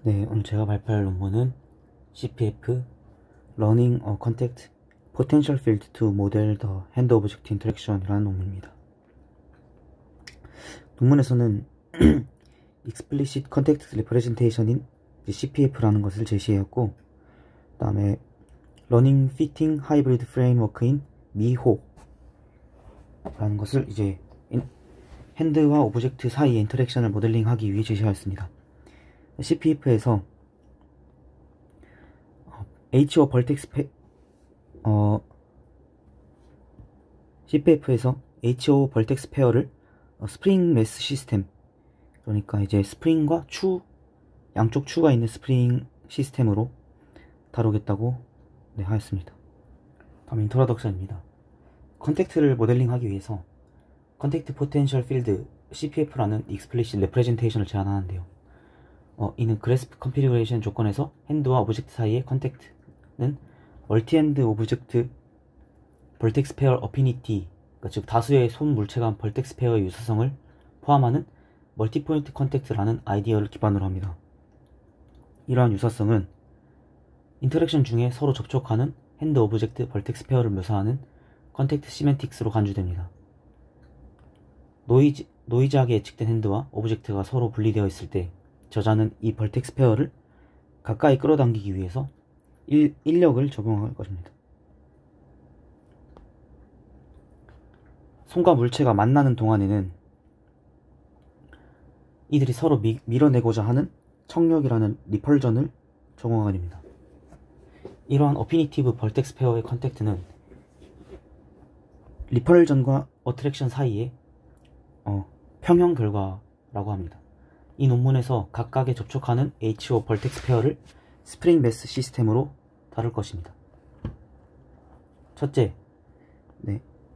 네, 오늘 제가 발표할 논문은 CPF Learning a Contact Potential Field to Model the Hand Object Interaction 이라는 논문입니다. 논문에서는 Explicit Context Representation인 CPF라는 것을 제시했고, 그 다음에 Learning Fitting Hybrid Framework인 미호 라는 것을 이제 핸드와 오브젝트 사이의 인터랙션을 모델링하기 위해 제시하였습니다. CPF에서 HO 벌텍스 CPF에서 HO 벌텍스 페어를 스프링 매스 시스템, 그러니까 이제 스프링과 양쪽 추가 있는 스프링 시스템으로 다루겠다고 하였습니다. 다음 인트로덕션입니다. 컨택트를 모델링하기 위해서 컨택트 포텐셜 필드 CPF라는 익스플리시트 레프레젠테이션을 제안하는데요. 이는 그래스프 컨피그레이션 조건에서 핸드와 오브젝트 사이의 컨택트는 멀티핸드 오브젝트 벌텍스 페어 어피니티, 즉 다수의 손 물체간 벌텍스 페어의 유사성을 포함하는 멀티포인트 컨택트라는 아이디어를 기반으로 합니다. 이러한 유사성은 인터랙션 중에 서로 접촉하는 핸드 오브젝트 벌텍스 페어를 묘사하는 컨택트 시멘틱스로 간주됩니다. 노이즈하게 예측된 핸드와 오브젝트가 서로 분리되어 있을 때 저자는 이 벌텍스 페어를 가까이 끌어당기기 위해서 인력을 적용할 것입니다. 손과 물체가 만나는 동안에는 이들이 서로 밀어내고자 하는 청력이라는 리펄전을 적용하게 됩니다. 이러한 어피니티브 벌텍스 페어의 컨택트는 리펄전과 어트랙션 사이의 평형 결과라고 합니다. 이 논문에서 각각의 접촉하는 HO 벌텍스 페어를 스프링 매스 시스템으로 다룰 것입니다. 첫째,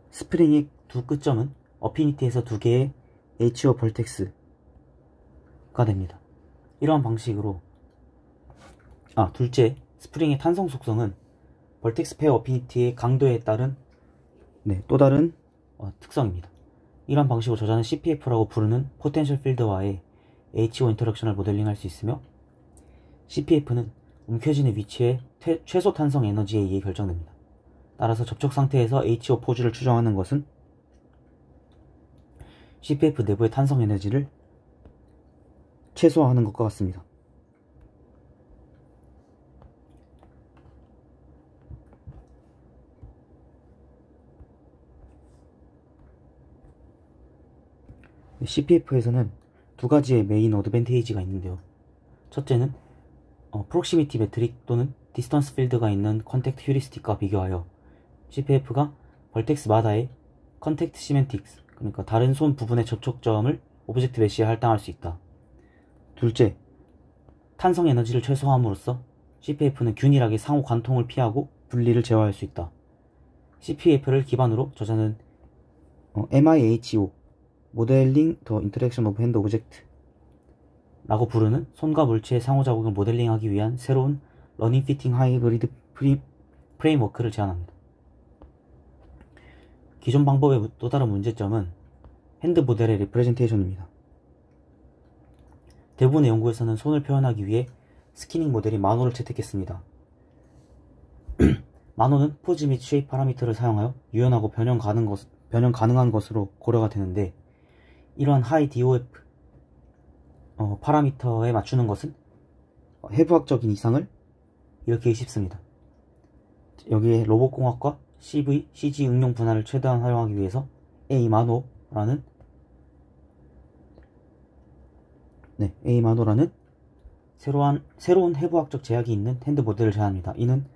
스프링의 두 끝점은 어피니티에서 두 개의 HO 벌텍스가 됩니다. 이러한 방식으로 둘째, 스프링의 탄성 속성은 벌텍스 페어 어피니티의 강도에 따른 또 다른 특성입니다. 이러한 방식으로 저자는 CPF라고 부르는 포텐셜 필드와의 HO 인터랙션을 모델링할 수 있으며, CPF는 움켜쥐는 위치의 최소 탄성 에너지에 의해 결정됩니다. 따라서 접촉 상태에서 HO 포즈를 추정하는 것은 CPF 내부의 탄성 에너지를 최소화하는 것과 같습니다. CPF에서는 두 가지의 메인 어드밴테이지가 있는데요. 첫째는 프록시미티 매트릭 또는 디스턴스 필드가 있는 컨택트 휴리스틱과 비교하여 CPF가 벌텍스마다의 컨택트 시멘틱스, 그러니까 다른 손 부분의 접촉점을 오브젝트 메시에 할당할 수 있다. 둘째, 탄성 에너지를 최소화함으로써 CPF는 균일하게 상호 관통을 피하고 분리를 제어할 수 있다. CPF를 기반으로 저자는 MIHO 모델링 더 인터랙션 오브 핸드 오브젝트 라고 부르는 손과 물체의 상호작용을 모델링하기 위한 새로운 러닝 피팅 하이브리드 프레임워크를 제안합니다. 기존 방법의 또 다른 문제점은 핸드 모델의 리프레젠테이션입니다. 대부분의 연구에서는 손을 표현하기 위해 스키닝 모델인 마노를 채택했습니다. 마노는 포즈 및 쉐입 파라미터를 사용하여 유연하고 변형 가능한 것으로 고려가 되는데, 이러한 하이 DOF 파라미터에 맞추는 것은 해부학적인 이상을 일으키기 쉽습니다. 여기에 로봇공학과 CV, CG 응용 분할을 최대한 활용하기 위해서 A마노라는 새로운 해부학적 제약이 있는 핸드 모델을 제안합니다. 이는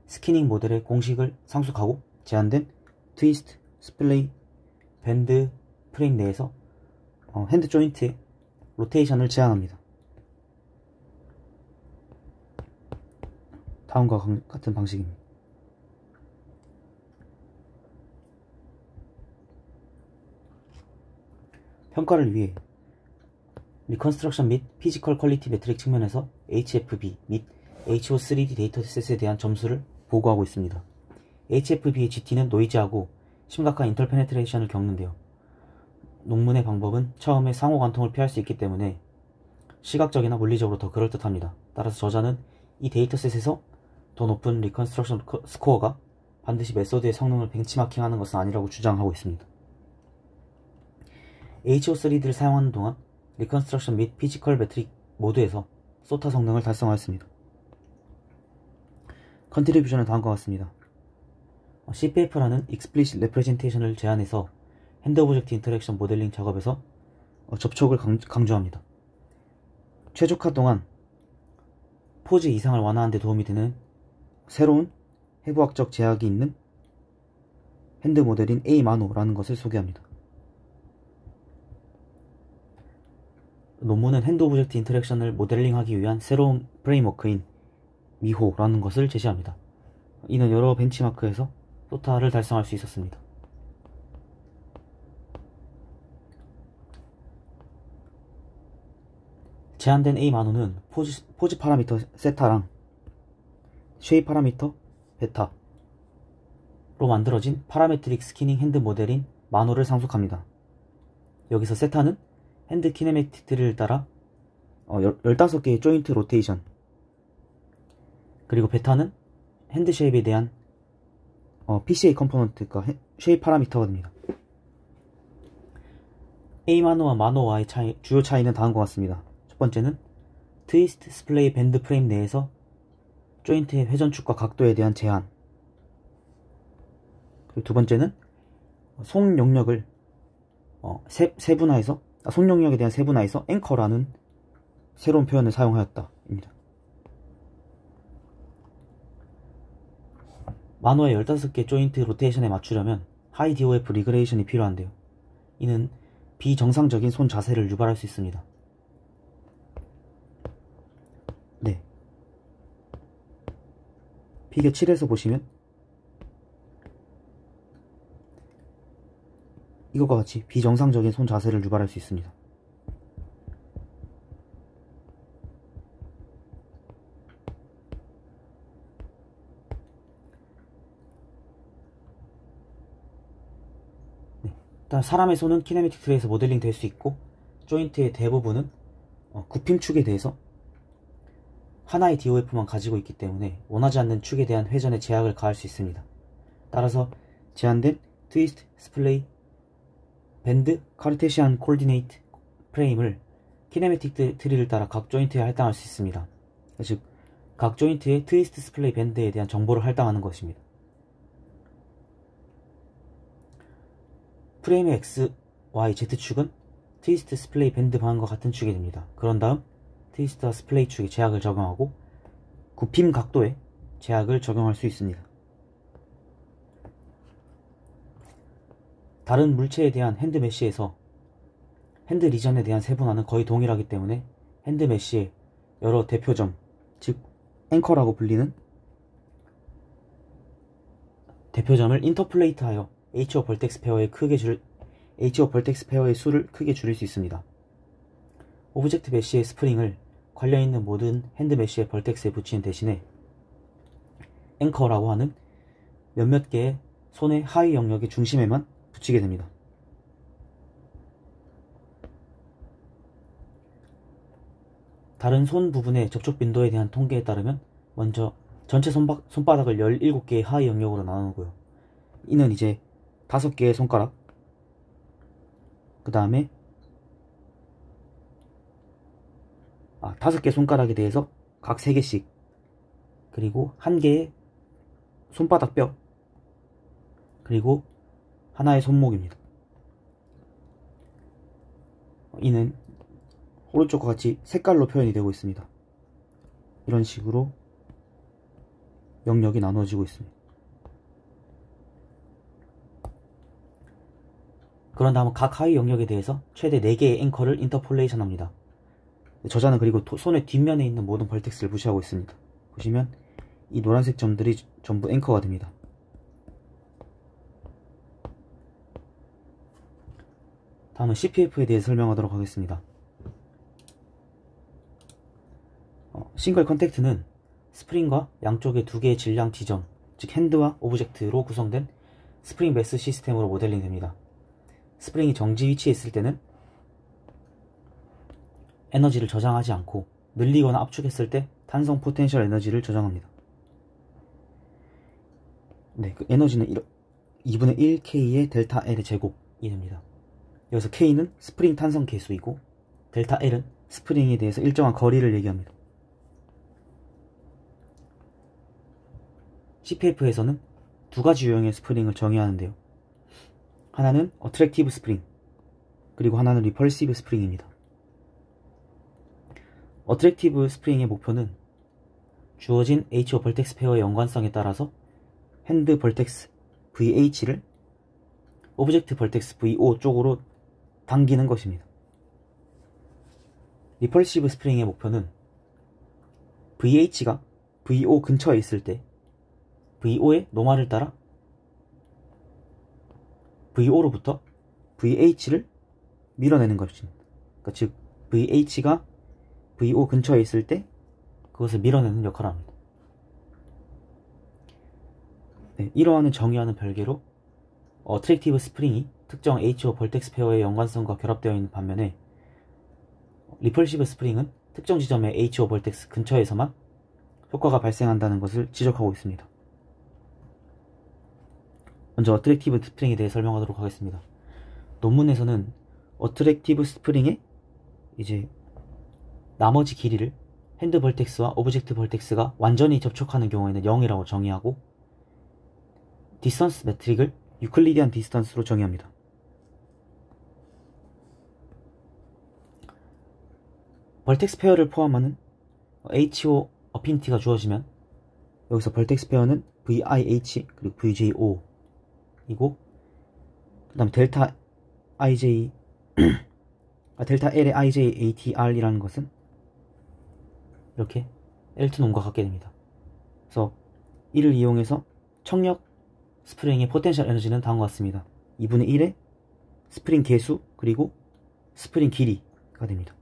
스키닝 모델의 공식을 상속하고 제한된 트위스트, 스플레이, 밴드 프레임 내에서 핸드 조인트의 로테이션을 제한합니다. 다음과 같은 방식입니다. 평가를 위해 리컨스트럭션 및 피지컬 퀄리티 매트릭 측면에서 HFB 및 HO3D 데이터셋에 대한 점수를 보고하고 있습니다. HFB의 GT는 노이즈하고 심각한 인터페네트레이션을 겪는데요. 논문의 방법은 처음에 상호 관통을 피할 수 있기 때문에 시각적이나 물리적으로 더 그럴듯합니다. 따라서 저자는 이 데이터셋에서 더 높은 리컨스트럭션 스코어가 반드시 메소드의 성능을 벤치마킹하는 것은 아니라고 주장하고 있습니다. HO3D를 사용하는 동안 리컨스트럭션 및 피지컬 매트릭 모두에서 소타 성능을 달성하였습니다. 컨트리뷰션은 다음과 같습니다. CPF라는 Explicit Representation을 제안해서 핸드 오브젝트 인터랙션 모델링 작업에서 접촉을 강조합니다. 최적화 동안 포즈 이상을 완화하는 데 도움이 되는 새로운 해부학적 제약이 있는 핸드 모델인 A-MANO라는 것을 소개합니다. 논문은 핸드 오브젝트 인터랙션을 모델링하기 위한 새로운 프레임워크인 미호라는 것을 제시합니다. 이는 여러 벤치마크에서 소타를 달성할 수 있었습니다. 제한된 A-MANO는 포즈 파라미터 세타랑 쉐입 파라미터 베타로 만들어진 파라메트릭 스캐닝 핸드 모델인 마노를 상속합니다. 여기서 세타는 핸드 키네매틱들을 따라 15개의 조인트 로테이션, 그리고 베타는 핸드 쉐입에 대한 PCA 컴포넌트가 쉐입 파라미터입니다. A-MANO와 마노와의 주요 차이는 다음과 같습니다. 첫 번째는 트위스트 스플레이 밴드 프레임 내에서 조인트의 회전축과 각도에 대한 제한, 그리고 두 번째는 송 용력을 송 용력에 대한 세분화에서 앵커라는 새로운 표현을 사용하였다입니다. 마노의 15개 조인트 로테이션에 맞추려면 하이 DOF 리그레이션이 필요한데요. 이는 비정상적인 손 자세를 유발할 수 있습니다. 네. 피겨 7에서 보시면 이것과 같이 비정상적인 손 자세를 유발할 수 있습니다. 네. 일단 사람의 손은 키네매틱 트레이에서 모델링 될 수 있고, 조인트의 대부분은 굽힘축에 대해서 하나의 DOF만 가지고 있기 때문에 원하지 않는 축에 대한 회전에 제약을 가할 수 있습니다. 따라서 제한된 트위스트, 스플레이, 밴드, 카르테시안 코디네이트 프레임을 키네매틱 트리를 따라 각 조인트에 할당할 수 있습니다. 즉, 각 조인트의 트위스트, 스플레이, 밴드에 대한 정보를 할당하는 것입니다. 프레임의 X, Y, Z축은 트위스트, 스플레이, 밴드 방향과 같은 축이 됩니다. 그런 다음 트위스트와 스플레이 축에 제약을 적용하고 굽힘 각도에 제약을 적용할 수 있습니다. 다른 물체에 대한 핸드 메쉬에서 핸드 리전에 대한 세분화는 거의 동일하기 때문에 핸드 메쉬의 여러 대표점, 즉 앵커라고 불리는 대표점을 인터폴레이트하여 HO 벌텍스 페어의 수를 크게 줄일 수 있습니다. 오브젝트 메쉬의 스프링을 관련있는 모든 핸드 메쉬의 벌텍스에 붙이는 대신에 앵커라고 하는 몇몇 개의 손의 하위 영역의 중심에만 붙이게 됩니다. 다른 손 부분의 접촉 빈도에 대한 통계에 따르면 먼저 전체 손바닥을 17개의 하위 영역으로 나누고요. 이는 이제 5개의 손가락, 그 다음에 5개 손가락에 대해서 각 3개씩, 그리고 1개의 손바닥 뼈, 그리고 하나의 손목입니다. 이는 오른쪽과 같이 색깔로 표현이 되고 있습니다. 이런 식으로 영역이 나눠지고 있습니다. 그런 다음 각 하위 영역에 대해서 최대 4개의 앵커를 인터폴레이션 합니다. 저자는 그리고 손의 뒷면에 있는 모든 벌텍스를 무시하고 있습니다. 보시면 이 노란색 점들이 전부 앵커가 됩니다. 다음은 CPF에 대해 설명하도록 하겠습니다. 싱글 컨택트는 스프링과 양쪽의 2개의 질량 지점, 즉 핸드와 오브젝트로 구성된 스프링 매스 시스템으로 모델링 됩니다. 스프링이 정지 위치에 있을 때는 에너지를 저장하지 않고 늘리거나 압축했을 때 탄성 포텐셜 에너지를 저장합니다. 네, 그 에너지는 2분의 1K의 델타 L의 제곱이 됩니다. 여기서 K는 스프링 탄성 계수이고 델타 L은 스프링에 대해서 일정한 거리를 얘기합니다. CPF에서는 두 가지 유형의 스프링을 정의하는데요. 하나는 어트랙티브 스프링, 그리고 하나는 리펄시브 스프링입니다. 어트랙티브 스프링의 목표는 주어진 HO 벌텍스 페어의 연관성에 따라서 핸드 벌텍스 VH를 오브젝트 벌텍스 VO 쪽으로 당기는 것입니다. 리펄시브 스프링의 목표는 VH가 VO 근처에 있을 때 VO의 노말을 따라 VO로부터 VH를 밀어내는 것입니다. 그러니까 즉 VH가 VO 근처에 있을 때 그것을 밀어내는 역할을 합니다. 네, 이러한 정의와는 별개로 어트랙티브 스프링이 특정 HO 벌텍스 페어의 연관성과 결합되어 있는 반면에 리펄시브 스프링은 특정 지점의 HO 벌텍스 근처에서만 효과가 발생한다는 것을 지적하고 있습니다. 먼저 어트랙티브 스프링에 대해 설명하도록 하겠습니다. 논문에서는 어트랙티브 스프링의 이제 나머지 길이를 핸드 벌텍스와 오브젝트 벌텍스가 완전히 접촉하는 경우에는 0이라고 정의하고 디스턴스 매트릭을 유클리디안 디스턴스로 정의합니다. 벌텍스 페어를 포함하는 HO 어피니티가 주어지면 여기서 벌텍스 페어는 VIH 그리고 VJO 이고 그 다음 델타 IJ 델타 L의 IJATR이라는 것은 이렇게 L2놈과 같게 됩니다. 그래서 이를 이용해서 청력 스프링의 포텐셜 에너지는 다음과 같습니다. 2분의 1의 스프링 개수 그리고 스프링 길이가 됩니다.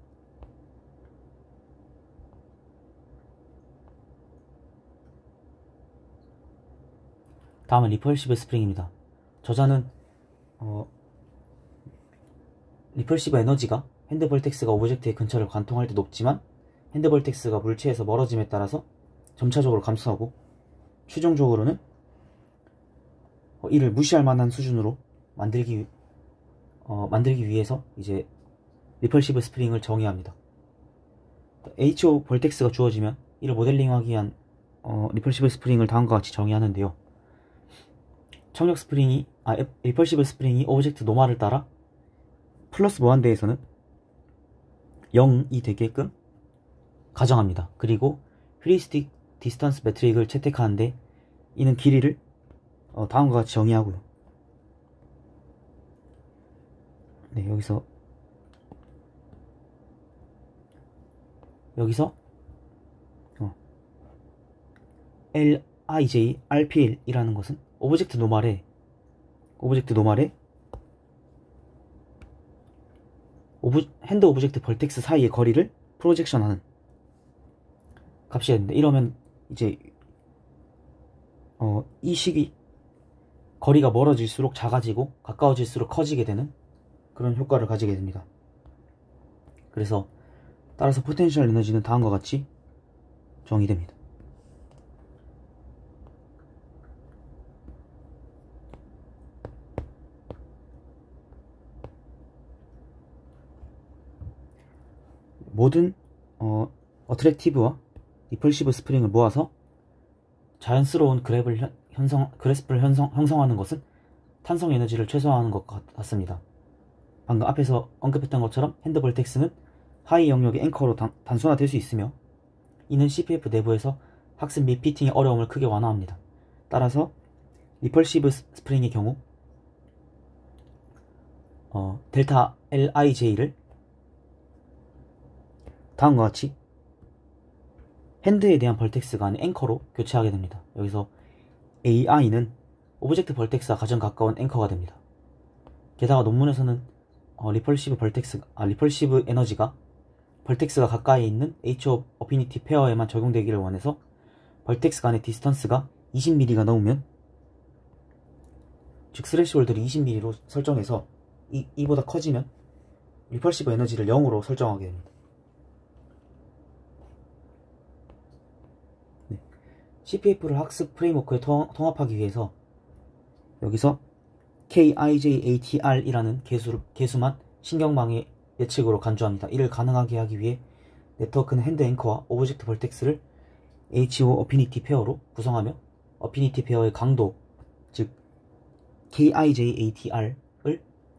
다음은 리펄시브 스프링입니다. 저자는 리펄시브 에너지가 핸드 벌텍스가 오브젝트의 근처를 관통할 때 높지만 핸드 벌텍스가 물체에서 멀어짐에 따라서 점차적으로 감소하고 최종적으로는 이를 무시할 만한 수준으로 만들기 위해서 이제 리펄시브 스프링을 정의합니다. HO 벌텍스가 주어지면 이를 모델링하기 위한 리펄시브 스프링을 다음과 같이 정의하는데요. 청력 스프링이 리펄시브 스프링이 오브젝트 노말을 따라 플러스 무한대에서는 0이 되게끔 가정합니다. 그리고 휴리스틱 디스턴스 매트릭을 채택하는데 이는 길이를 다음과 같이 정의하고요. 네, 여기서 LIJ RPL이라는 것은 오브젝트 노말에 핸드 오브젝트 벌텍스 사이의 거리를 프로젝션하는 값이 되는데, 이러면 이제 이 식이 거리가 멀어질수록 작아지고 가까워질수록 커지게 되는 그런 효과를 가지게 됩니다. 그래서 따라서 포텐셜 에너지는 다음과 같이 정의됩니다. 모든 어트랙티브와 리펄시브 스프링을 모아서 자연스러운 그래프를 형성하는 것은 탄성 에너지를 최소화하는 것 같습니다. 방금 앞에서 언급했던 것처럼 핸드 벌텍스는 하이 영역의 앵커로 단순화될 수 있으며 이는 CPF 내부에서 학습 및 피팅의 어려움을 크게 완화합니다. 따라서 리펄시브 스프링의 경우 델타 LIJ를 다음과 같이 핸드에 대한 벌텍스가 아닌 앵커로 교체하게 됩니다. 여기서 AI는 오브젝트 벌텍스와 가장 가까운 앵커가 됩니다. 게다가 논문에서는 리펄시브 에너지가 벌텍스가 가까이 있는 HO 어피니티 페어에만 적용되기를 원해서 벌텍스 간의 디스턴스가 20mm가 넘으면, 즉 스레시홀드를 20mm로 설정해서 이보다 커지면 리펄시브 에너지를 0으로 설정하게 됩니다. CPF를 학습 프레임워크에 통합하기 위해서 여기서 KIJATR이라는 개수만 신경망의 예측으로 간주합니다. 이를 가능하게 하기 위해 네트워크는 핸드 앵커와 오브젝트 벌텍스를 HO 어피니티 페어로 구성하며 어피니티 페어의 강도, 즉 KIJATR을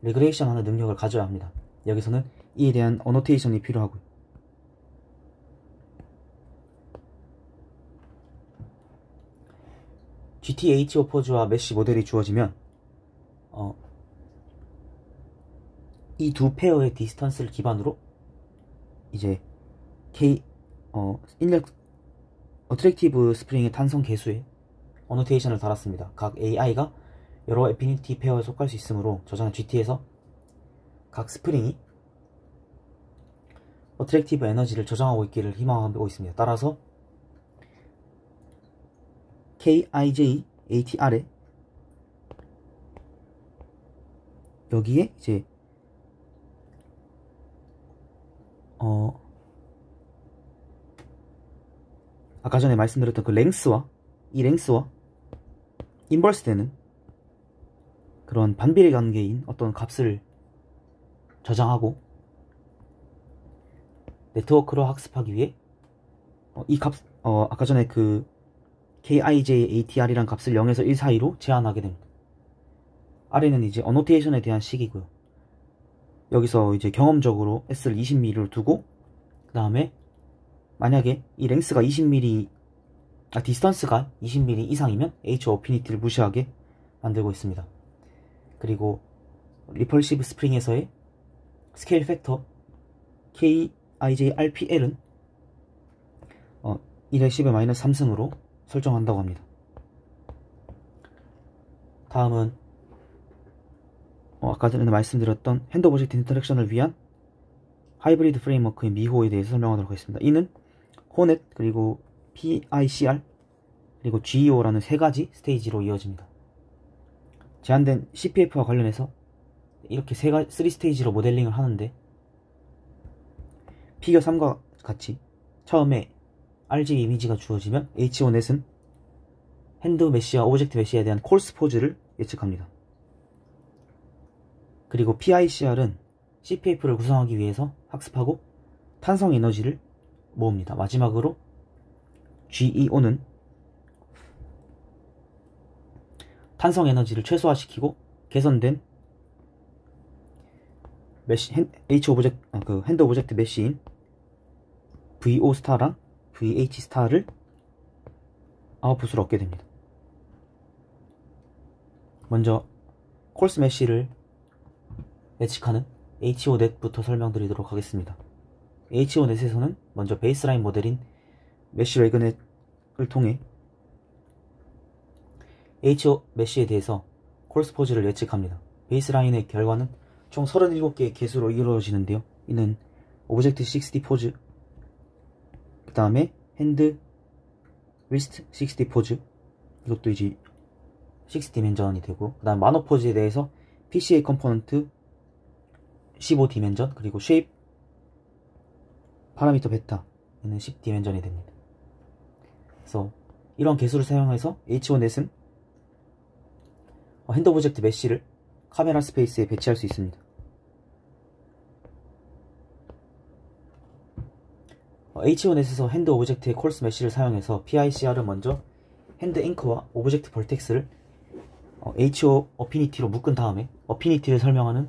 레그레이션하는 능력을 가져야 합니다. 여기서는 이에 대한 어노테이션이 필요하고요. GTHO 포즈와 메쉬 모델이 주어지면 이 두 페어의 디스턴스를 기반으로 이제 어트랙티브 스프링의 탄성 개수에 어노테이션을 달았습니다. 각 AI가 여러 애피니티 페어에 속할 수 있으므로 저장한 GT에서 각 스프링이 어트랙티브 에너지를 저장하고 있기를 희망하고 있습니다. 따라서 KIJATR에 여기에 이제 아까 전에 말씀드렸던 그 랭스와 이 랭스와 인버스 되는 그런 반비례 관계인 어떤 값을 저장하고 네트워크로 학습하기 위해 이 값, 아까 전에 그 KIJATR이란 값을 0에서 1 사이로 제한하게 됩니다. 아래는 이제 어노테이션에 대한 식이고요. 여기서 이제 경험적으로 S를 20mm로 두고 그 다음에 만약에 이 랭스가 20mm 디스턴스가 20mm 이상이면 H 어피니티를 무시하게 만들고 있습니다. 그리고 리펄시브 스프링에서의 스케일 팩터 KIJRPL은 1의 10의 -3승으로 설정한다고 합니다. 다음은 아까 전에 말씀드렸던 핸드 오브젝트 인터랙션을 위한 하이브리드 프레임워크의 미호에 대해서 설명하도록 하겠습니다. 이는 호넷, 그리고 PICR, 그리고 GEO라는 세 가지 스테이지로 이어집니다. 제한된 CPF와 관련해서 이렇게 3스테이지로 모델링을 하는데, 피겨 3과 같이 처음에 RGB 이미지가 주어지면 HONet은 핸드 메쉬와 오브젝트 메쉬에 대한 콜스 포즈를 예측합니다. 그리고 PICR은 CPF를 구성하기 위해서 학습하고 탄성 에너지를 모읍니다. 마지막으로 GEO는 탄성 에너지를 최소화시키고 개선된 핸드 오브젝트 메쉬인 VO 스타랑 VH 스타를 아웃풋으로 얻게 됩니다. 먼저 콜스 메쉬를 예측하는 HONet부터 설명드리도록 하겠습니다. HONet에서는 먼저 베이스라인 모델인 메쉬레그넷을 통해 HO 메쉬에 대해서 콜스 포즈를 예측합니다. 베이스라인의 결과는 총 37개의 개수로 이루어지는데요. 이는 오브젝트 60 포즈, 그 다음에 핸드 리스트 60 포즈, 이것도 이제 6디멘전이 되고, 그 다음 마노 포즈에 대해서 PCA 컴포넌트 15디멘전, 그리고 쉐입 파라미터 베타 는 10디멘전이 됩니다. 그래서 이런 개수를 사용해서 HONet은 핸드 오브젝트 메쉬를 카메라 스페이스에 배치할 수 있습니다. HONet에서 핸드 오브젝트의 콜스 메쉬를 사용해서 PICR은 먼저 핸드 앵커와 오브젝트 벌텍스를 HO 어피니티로 묶은 다음에 어피니티를 설명하는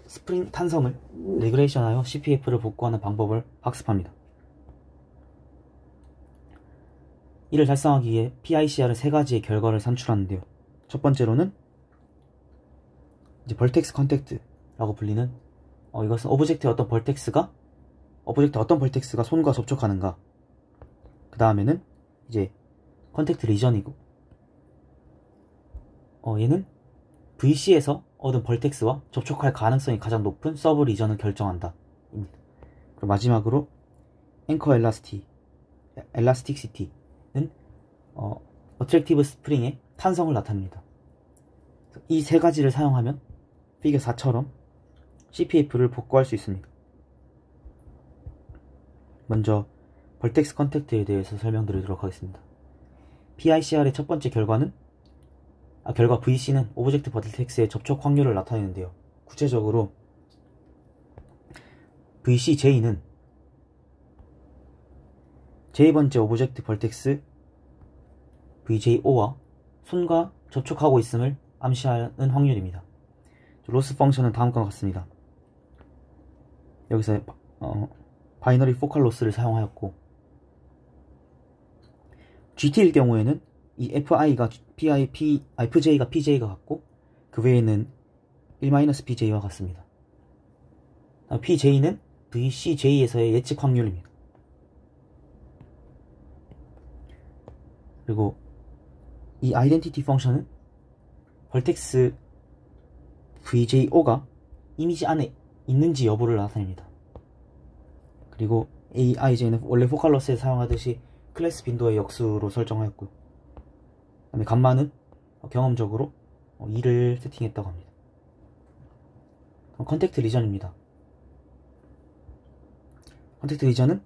스프링 탄성을 레그레이션하여 CPF를 복구하는 방법을 학습합니다. 이를 달성하기 위해 PICR은 3가지의 결과를 산출하는데요. 첫 번째로는 이제 벌텍스 컨택트라고 불리는 이것은 오브젝트의 어떤 벌텍스가 손과 접촉하는가, 그 다음에는 이제 컨택트 리전이고, 얘는 VC에서 얻은 벌텍스와 접촉할 가능성이 가장 높은 서브 리전을 결정한다 입니다. 그리고 마지막으로 앵커 엘라스틱시티는 어트랙티브 스프링의 탄성을 나타냅니다. 이 3가지를 사용하면 피겨 4처럼 CPF를 복구할 수 있습니다. 먼저 벌텍스 컨택트에 대해서 설명드리도록 하겠습니다. PICR의 첫 번째 결과 VC는 오브젝트 버텍스의 접촉 확률을 나타내는데요. 구체적으로 VCJ는 j 번째 오브젝트 벌텍스 VJO와 손과 접촉하고 있음을 암시하는 확률입니다. 로스 펑션은 다음과 같습니다. 여기서 바이너리 포컬 로스를 사용하였고, GT일 경우에는 이 FI가 FJ가 PJ가 같고 그 외에는 1-PJ와 같습니다. PJ는 VCJ에서의 예측 확률입니다. 그리고 이 아이덴티티 펑션은 벌텍스 VJO가 이미지 안에 있는지 여부를 나타냅니다. 그리고 AIJ는 원래 포칼로스에 사용하듯이 클래스 빈도의 역수로 설정하였고요. 그 다음에 감마는 경험적으로 2를 세팅했다고 합니다. 컨택트 리전입니다. 컨택트 리전은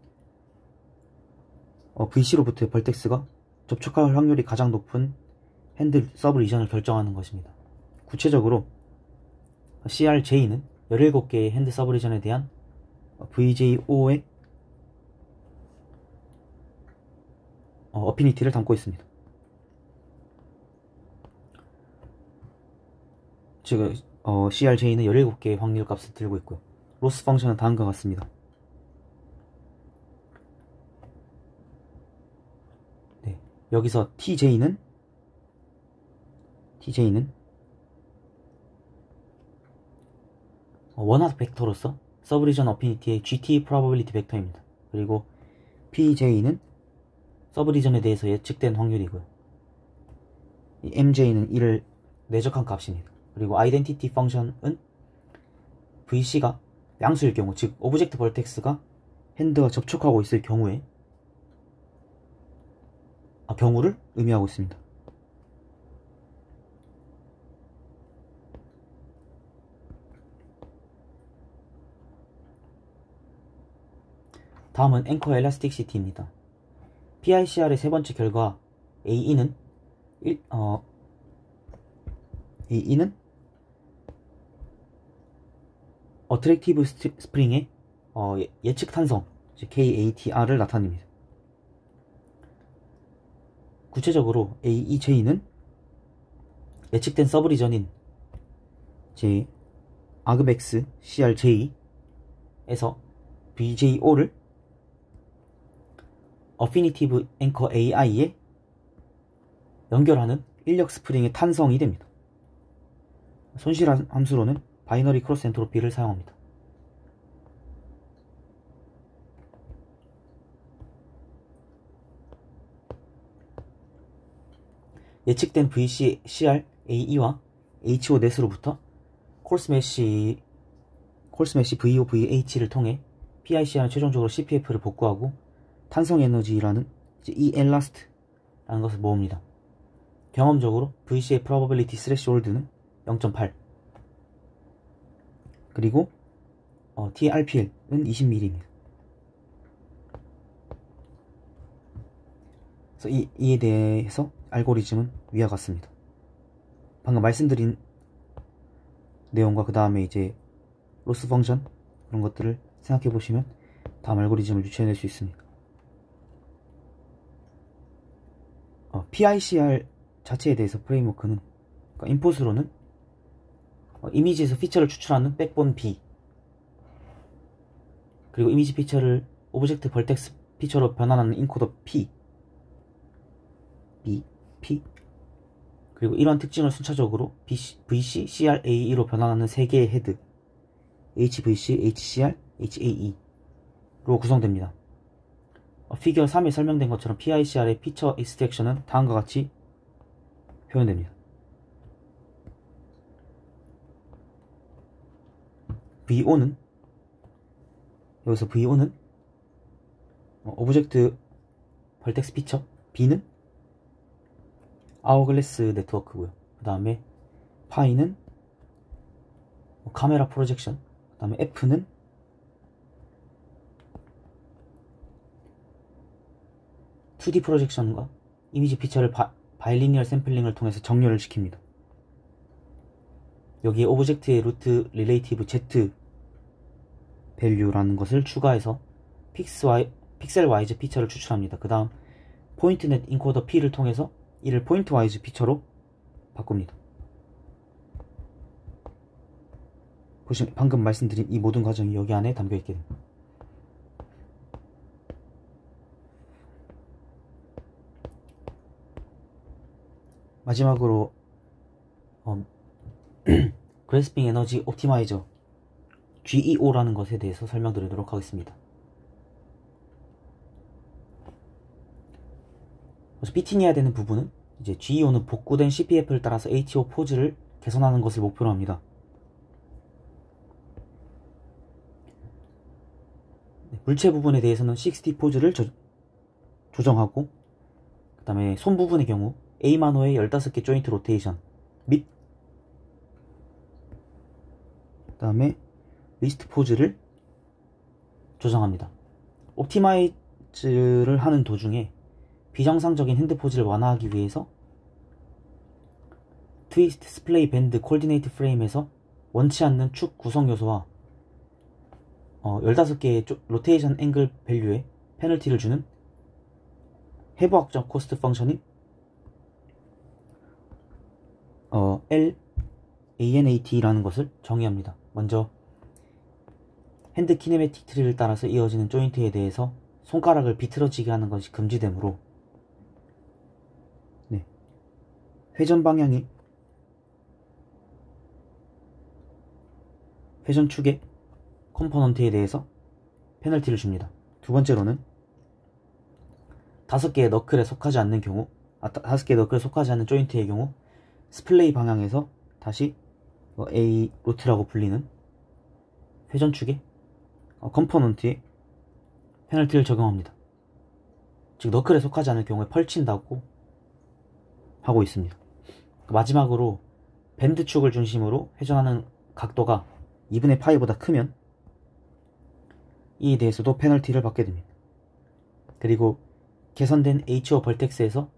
VC로부터의 벌텍스가 접촉할 확률이 가장 높은 핸드 서브 리전을 결정하는 것입니다. 구체적으로 CRJ는 17개의 핸드 서브 리전에 대한 VJO의 어피니티를 담고 있습니다. 즉 CRJ는 17개의 확률 값을 들고 있고요. 로스 펑션은 다음과 같습니다. 네, 여기서 TJ는 원하드 벡터로서 서브리전 어피니티의 GT 프로버빌리티 벡터입니다. 그리고 PJ는 서브리전에 대해서 예측된 확률이고요. 이 MJ는 이를 내적한 값입니다. 그리고 아이덴티티 펑션은 VC가 양수일 경우, 즉 오브젝트 벌텍스가 핸드와 접촉하고 있을 경우에 경우를 의미하고 있습니다. 다음은 앵커 엘라스틱시티입니다. PICR의 세 번째 결과 AE는 어트랙티브 스프링의 예측 탄성, 즉 KATR을 나타냅니다. 구체적으로 AEJ는 예측된 서브리전인 아그벡스 CRJ에서 VJO를 어피니티브 앵커 AI에 연결하는 인력 스프링의 탄성이 됩니다. 손실 함수로는 바이너리 크로스 엔트로피를 사용합니다. 예측된 VC, CR, AE와 HO 넷으로부터 콜스매시 VO, VH를 통해 PICR은 최종적으로 CPF를 복구하고 탄성 에너지라는 ELAST라는 것을 모읍니다. 경험적으로 VC의 probability threshold는 0.8, 그리고 TRPL은 20mm입니다. 그래서 이에 대해서 알고리즘은 위와 같습니다. 방금 말씀드린 내용과 그 다음에 이제 로스 펑션 그런 것들을 생각해 보시면 다음 알고리즘을 유추해낼 수 있습니다. PICR 자체에 대해서 프레임워크는, 그러니까 인풋으로는 이미지에서 피처를 추출하는 백본 B, 그리고 이미지 피처를 오브젝트 벌텍스 피처로 변환하는 인코더 P, 그리고 이러한 특징을 순차적으로 VC, CR, AE로 변환하는 3개의 헤드 HVC, HCR, HAE로 구성됩니다. 피겨 3에 설명된 것처럼 PICR의 피처 익스트랙션은 다음과 같이 표현됩니다. 여기서 VO는 오브젝트 벌텍스 피처, B는 아워글래스 네트워크고요. 그 다음에 파이는 카메라 프로젝션, 그 다음에 F는 (2D) 프로젝션과 이미지 피처를 바이리니얼 샘플링을 통해서 정렬을 시킵니다. 여기에 오브젝트의 루트 릴레이티브 Z 밸류라는 것을 추가해서 픽셀 와이즈 피처를 추출합니다. 그 다음 포인트넷 인코더 P를 통해서 이를 포인트 와이즈 피처로 바꿉니다. 보시면 방금 말씀드린 이 모든 과정이 여기 안에 담겨있게 됩니다. 마지막으로 그래스핑 에너지 옵티마이저 GEO라는 것에 대해서 설명드리도록 하겠습니다. 그래서 비팅해야 되는 부분은 이제 GEO는 복구된 CPF를 따라서 HO 포즈를 개선하는 것을 목표로 합니다. 물체 부분에 대해서는 60 포즈를 조정하고, 그 다음에 손 부분의 경우 A만호의 15개 조인트 로테이션 및 그 다음에 리스트 포즈를 조정합니다. 옵티마이즈를 하는 도중에 비정상적인 핸드 포즈를 완화하기 위해서 트위스트, 스플레이, 밴드, 콜디네이트 프레임에서 원치 않는 축 구성 요소와 15개의 로테이션 앵글 밸류에 페널티를 주는 해부학적 코스트 펑션인 LANAT라는 것을 정의합니다. 먼저 핸드 키네매틱 트리를 따라서 이어지는 조인트에 대해서 손가락을 비틀어지게 하는 것이 금지되므로 회전 방향이 회전 축의 컴포넌트에 대해서 페널티를 줍니다. 두 번째로는 5개의 너클에 속하지 않는 경우 5개의 너클에 속하지 않는 조인트의 경우 스플레이 방향에서 다시 A 루트라고 불리는 회전축의 컴포넌트에 페널티를 적용합니다. 즉 너클에 속하지 않을 경우에 펼친다고 하고 있습니다. 마지막으로 밴드축을 중심으로 회전하는 각도가 2분의 파이보다 크면 이에 대해서도 페널티를 받게 됩니다. 그리고 개선된 HO 벌텍스에서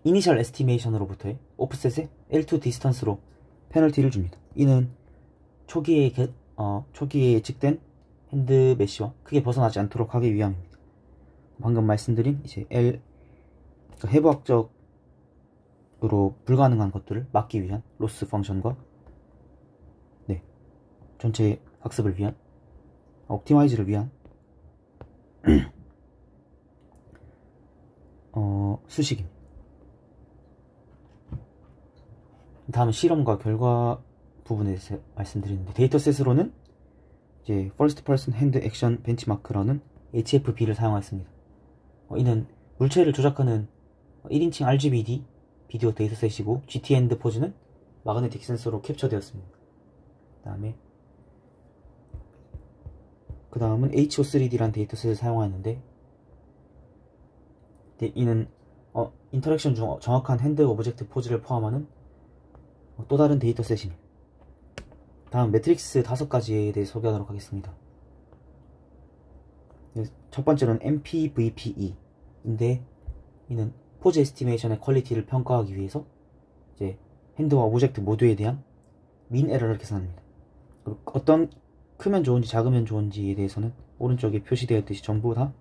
이니셜 에스티메이션으로부터의 오프셋의 L2 디스턴스로 페널티를 줍니다. 이는 초기에 예측된 핸드 메쉬와 크게 벗어나지 않도록 하기 위함입니다. 방금 말씀드린 이제 해부학적으로 불가능한 것들을 막기 위한 로스 펑션과 전체 학습을 위한 옵티마이즈를 위한 수식입니다. 다음은 실험과 결과 부분에 대해서 말씀드리는데, 데이터셋으로는 이제 First Person Hand Action Benchmark라는 HFB를 사용하였습니다. 이는 물체를 조작하는 1인칭 RGBD 비디오 데이터셋이고 GT 핸드 포즈는 마그네틱 센서로 캡처되었습니다. 그 다음은 HO3D라는 데이터셋을 사용하였는데, 이는 인터랙션 중 정확한 핸드 오브젝트 포즈를 포함하는 또 다른 데이터셋입니다. 다음 매트릭스 5가지에 대해 소개하도록 하겠습니다. 첫 번째로는 MPVPE인데, 이는 포즈 에스티메이션의 퀄리티를 평가하기 위해서 이제 핸드와 오브젝트 모두에 대한 민 에러를 계산합니다. 그리고 어떤 크면 좋은지 작으면 좋은지에 대해서는 오른쪽에 표시되어 있듯이 전부 다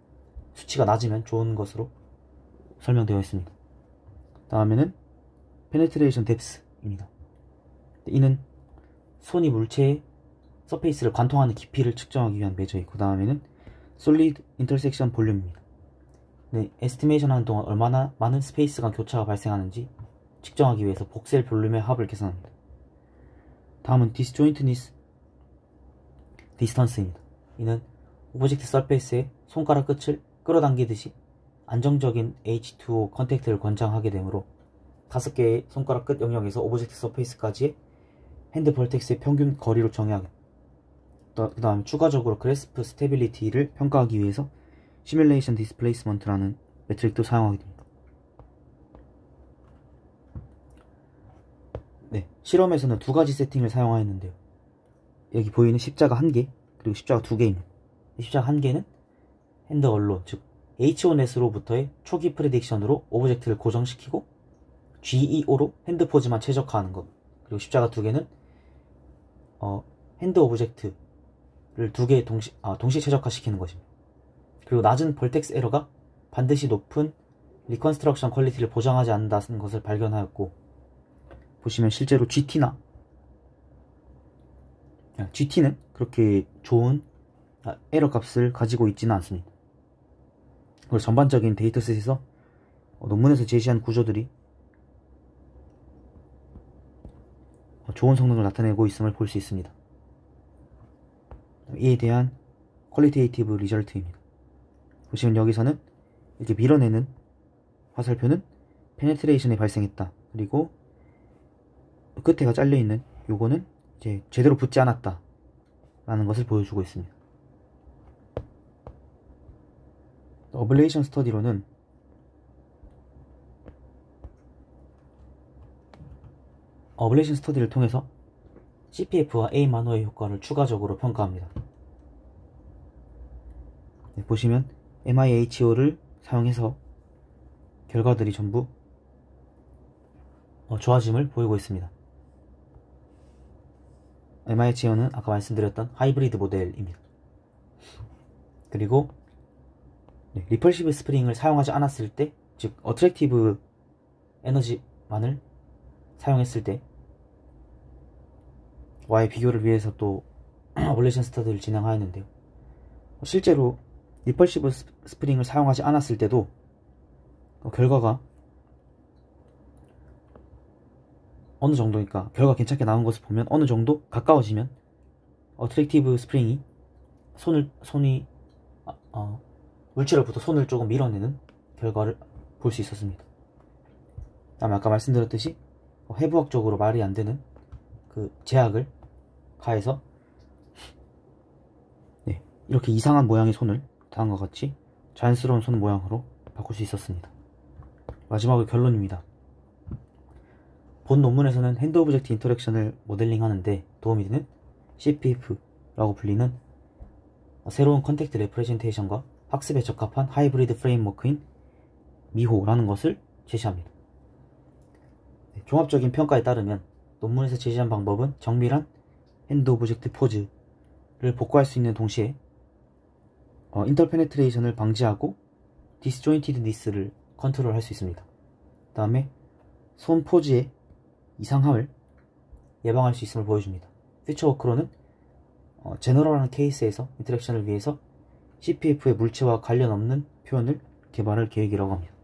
수치가 낮으면 좋은 것으로 설명되어 있습니다. 다음에는 페네트레이션 뎁스입니다. 이는 손이 물체의 서페이스를 관통하는 깊이를 측정하기 위한 매저이고, 그 다음에는 솔리드 인터섹션 볼륨입니다. 에스티메이션 하는 동안 얼마나 많은 스페이스 간 교차가 발생하는지 측정하기 위해서 복셀 볼륨의 합을 계산합니다. 다음은 디스조인트니스 디스턴스입니다. 이는 오브젝트 서페이스의 손가락 끝을 끌어당기듯이 안정적인 H2O 컨택트를 권장하게 되므로 5개의 손가락 끝 영역에서 오브젝트 서페이스까지의 핸드 벌텍스의 평균 거리로 정의하게. 그 다음 추가적으로 그래스프 스테빌리티를 평가하기 위해서 시뮬레이션 디스플레이스먼트라는 매트릭도 사용하게 됩니다. 실험에서는 2가지 세팅을 사용하였는데요. 여기 보이는 십자가 1개, 그리고 십자가 2개입니다. 십자가 1개는 핸드 언론, 즉 H1S로부터의 초기 프레딕션으로 오브젝트를 고정시키고 GEO로 핸드 포즈만 최적화하는 것. 그리고 십자가 두 개는 핸드 오브젝트를 두 개 동시 최적화시키는 것입니다. 그리고 낮은 벌텍스 에러가 반드시 높은 리컨스트럭션 퀄리티를 보장하지 않는다는 것을 발견하였고, 보시면 실제로 GT는 그렇게 좋은 에러 값을 가지고 있지는 않습니다. 그리고 전반적인 데이터셋에서 논문에서 제시한 구조들이 좋은 성능을 나타내고 있음을 볼 수 있습니다. 이에 대한 퀄리테이티브 리절트입니다. 보시면 여기서는 이렇게 밀어내는 화살표는 페네트레이션이 발생했다. 그리고 끝에가 잘려있는 요거는 이제 제대로 붙지 않았다 라는 것을 보여주고 있습니다. 어블레이션 스터디로는 어블레이션 스터디를 통해서 CPF와 A만호의 효과를 추가적으로 평가합니다. 네, 보시면 MIHO를 사용해서 결과들이 전부 좋아짐을 보이고 있습니다. MIHO는 아까 말씀드렸던 하이브리드 모델입니다. 그리고 리펄시브 스프링을 사용하지 않았을 때, 즉 어트랙티브 에너지만을 사용했을 때 와의 비교를 위해서 또 어블레이션 스터디를 진행하였는데요. 실제로 리펄시브 스프링을 사용하지 않았을 때도 결과가 어느 정도니까, 결과 괜찮게 나온 것을 보면 어느 정도 가까워지면 어트랙티브 스프링이 물체로부터 손을 조금 밀어내는 결과를 볼 수 있었습니다. 다음에 아까 말씀드렸듯이 해부학적으로 말이 안 되는 그 제약을 가해서 이렇게 이상한 모양의 손을 다음과 같이 자연스러운 손 모양으로 바꿀 수 있었습니다. 마지막으로 결론입니다. 본 논문에서는 핸드 오브젝트 인터랙션을 모델링 하는데 도움이 되는 CPF라고 불리는 새로운 컨택트 레프레젠테이션과 학습에 적합한 하이브리드 프레임워크인 미호라는 것을 제시합니다. 종합적인 평가에 따르면 논문에서 제시한 방법은 정밀한 핸드 오브젝트 포즈를 복구할 수 있는 동시에 인터페네트레이션을 방지하고 디스조인티드니스를 컨트롤할 수 있습니다. 그 다음에 손 포즈의 이상함을 예방할 수 있음을 보여줍니다. 퓨처워크로는 제너럴한 케이스에서 인터랙션을 위해서 CPF의 물체와 관련 없는 표현을 개발할 계획이라고 합니다.